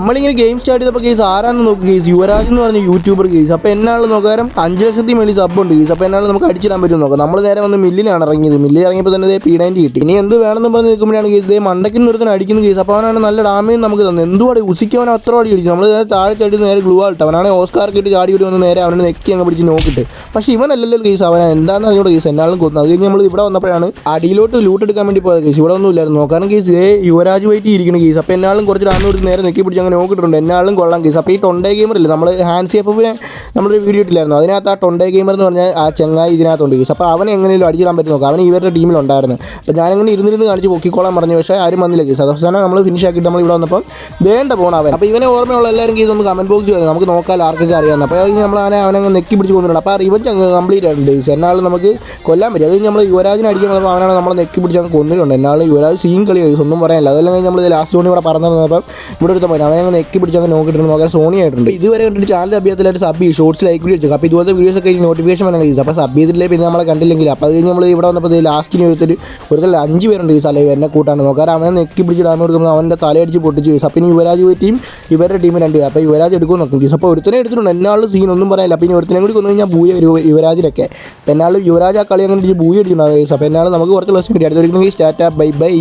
നമ്മളിങ്ങനെ game start ചെയ്തപ്പോൾ case ആരാന്ന് നോക്കുക കേസ് യുവരാജ് എന്ന് പറഞ്ഞ യൂട്യൂബർ കേസ്. അപ്പോൾ എന്നാൾ നോക്കാരം 5 ലക്ഷത്തി മേളിൽ സബ് ഉണ്ട് കേസ്. അപ്പോൾ എന്നാൾ നമുക്ക് അടിച്ചിടാൻ പറ്റും നോക്കാം. നമ്മൾ നേരെ വന്ന് മില്ലിലാണ് ഇറങ്ങിയത്. മില്ലിൽ ഇറങ്ങിയപ്പോൾ തന്നെ P90 കിട്ടി. ഇനി എന്ത് വേണമെന്ന് പറഞ്ഞ് നിൽക്കുമ്പോഴാണ് കേസ് ഇതേ മണ്ടയ്ക്ക് ഒരുത്തന്നെ അടിക്കുന്ന കേസ്. അപ്പോൾ അവനാണ് നല്ല ഡാമേജ് നമുക്ക് തന്നത്. എന്തുവാടി ഉസിക്കവൻ അത്ര അടി അടിച്ചു. നമ്മൾ താഴെ ചാടി നേരെ ഗ്ലൂ ആയിട്ട് അവനാണ് ഓസ്കാർക്ക് ഇട്ട് ചാടി കൂടി വന്ന് നേരെ അവനെ നെക്കി അങ്ങ് പിടിച്ച് നോക്കിയിട്ട്. പക്ഷേ ഇവനല്ലല്ലോ കേസ്. അവൻ എന്താണെന്ന് അറിഞ്ഞോട് കേസ് എന്നാലും കൊന്നു. അത് കഴിഞ്ഞ് നമ്മൾ ഇവിടെ വന്നപ്പോഴാണ് അടിയിലോട്ട് ലൂട്ട് എടുക്കാൻ വേണ്ടി പോയത് കേസ്. ഇവിടെ ഒന്നും ഇല്ലായിരുന്നു നോക്കാനും കേസ് യുവരാജ് വെയിറ്റ് ഇരിക്കുന്ന കേസ്. അപ്പോൾ എന്നാലും കുറച്ച് ഡാമേജ് കൊടുത്ത് നേരെ നെക്കി പിടിച്ച് അങ്ങനെ നോക്കിയിട്ടുണ്ട്. എന്നാലും കൊള്ളാം കേസ്. അപ്പോൾ ഈ ടൊണ്ടേ ഗെയിമർ ഇല്ല നമ്മൾ ഹാൻസി എഫിനെ നമ്മളൊരു വീഡിയോ ഇട്ടില്ലായിരുന്നു. അതിനകത്ത് ആ ടൊണ്ടേ ഗെയിമർ എന്ന് പറഞ്ഞാൽ ആ ചങ്ങായി ഇതിനകത്തുണ്ട് കേസ്. അപ്പോൾ അവനെ എങ്ങനെയും അടിച്ചിടാൻ പറ്റും നോക്കാം. അവൻ ഇവരുടെ ടീമിലുണ്ടായിരുന്നു. അപ്പോൾ ഞാനങ്ങനെ ഇരുന്നിരുന്ന് കാണിച്ച് പൊക്കിക്കോളാൻ പറഞ്ഞു. പക്ഷേ ആരും വന്നില്ല കേസ്. അവസാനം നമ്മൾ ഫിനിഷ് ആക്കിയിട്ട് നമ്മൾ ഇവിടെ വന്നപ്പോൾ വേണ്ട പോകണം അവൻ. അപ്പോൾ ഇവനെ ഓർമ്മയുള്ള എല്ലാവരും കേസ് ഒന്ന് കമൻറ്റ് ബോക്സ് ചെയ്തു. നമുക്ക് നോക്കാൻ ആർക്കൊക്കെ അറിയാമെന്ന്. അപ്പോൾ അത് നമ്മൾ അവനങ്ങ് നെക്കി പിടിച്ച് കൊണ്ടുവരണം. അപ്പോൾ ആ റിവഞ്ച് അങ്ങ് കംപ്ലീറ്റ് ആയിട്ടുണ്ട് കേസ്. എന്നാലും നമുക്ക് കൊല്ലാൻ പറ്റും. അത് നമ്മൾ യുവരാജിനെ അടിക്കാൻ വന്നപ്പോൾ അവനാണ് നമ്മളെ നെക്കി പിടിച്ച് അങ്ങ് കൊന്നിട്ടുണ്ട്. എന്നാലും യുവരാജ് സീൻ കളി കേസ് ഒന്നും പറയാനില്ല. അതെല്ലാം കഴിഞ്ഞ് നമ്മൾ ലാസ്റ്റ് സോണി ഇവിടെ പറഞ്ഞു തന്നപ്പോൾ ഇവിടെ എടുത്താൽ പോയി അവനെ നെക്കി പിടിച്ച് അങ്ങ് നോക്കിയിട്ടുണ്ട്. നോക്കാൻ സോണി ആയിട്ടുണ്ട്. ഇതുവരെ കണ്ടിട്ട് ചാനൽ അഭ്യർത്ഥനമായിട്ട് സബ് ഷോർട്സ് ലൈക്ക് വീഡിയോ വെച്ചു. അപ്പോൾ ഇതുപോലത്തെ വീഡിയോസ് ഒക്കെ നോട്ടിഫിക്കേഷൻ വേണം കേസ്. അപ്പോൾ സബ് ചെയ്തിട്ടില്ലേ പിന്നെ നമ്മളെ കണ്ടില്ലെങ്കിൽ. അപ്പോൾ അത് കഴിഞ്ഞ് നമ്മൾ ഇവിടെ വന്നപ്പോൾ ലാസ്റ്റിന് ഒരു 5 പേരുണ്ട് കേസ്. അല്ലെങ്കിൽ എന്നെ കൂട്ടാണ് നോക്കാൻ അവനെ നെക്കി പിടിച്ച് ഡാമേജ് കൊടുക്കുമ്പോൾ അവൻ്റെ തലയടിച്ച് പൊട്ടിച്ച് കേസ്. അപ്പോൾ ഇനി യുവരാജ് ടീം ഇവരുടെ ടീം 2 പേര്. അപ്പോൾ യുവരാജ് എടുക്കുമെന്ന് നോക്കും കേസ്. അപ്പോൾ ഒരുത്തനെ എടുത്തിട്ടുണ്ട്. എന്നാളും സീൻ ഒന്നും പറയാനില്ല. അപ്പോൾ ഇനി ഒരുത്തനെ കൂടി കൊന്നു കഴിഞ്ഞാൽ ബൂയ യുവരാജിനൊക്കെ. അപ്പോൾ എന്നാലും യുവരാജ് ആ കളി അങ്ങനെ ബൂയ അടിച്ചിട്ടുണ്ടാകും കേസ്. അപ്പോൾ എന്നാലും നമുക്ക് കുറച്ച് ക്ലാസ് കിട്ടി. അടുത്തൊരിക്കലും സ്റ്റാറ്റാ ബൈ ബൈ.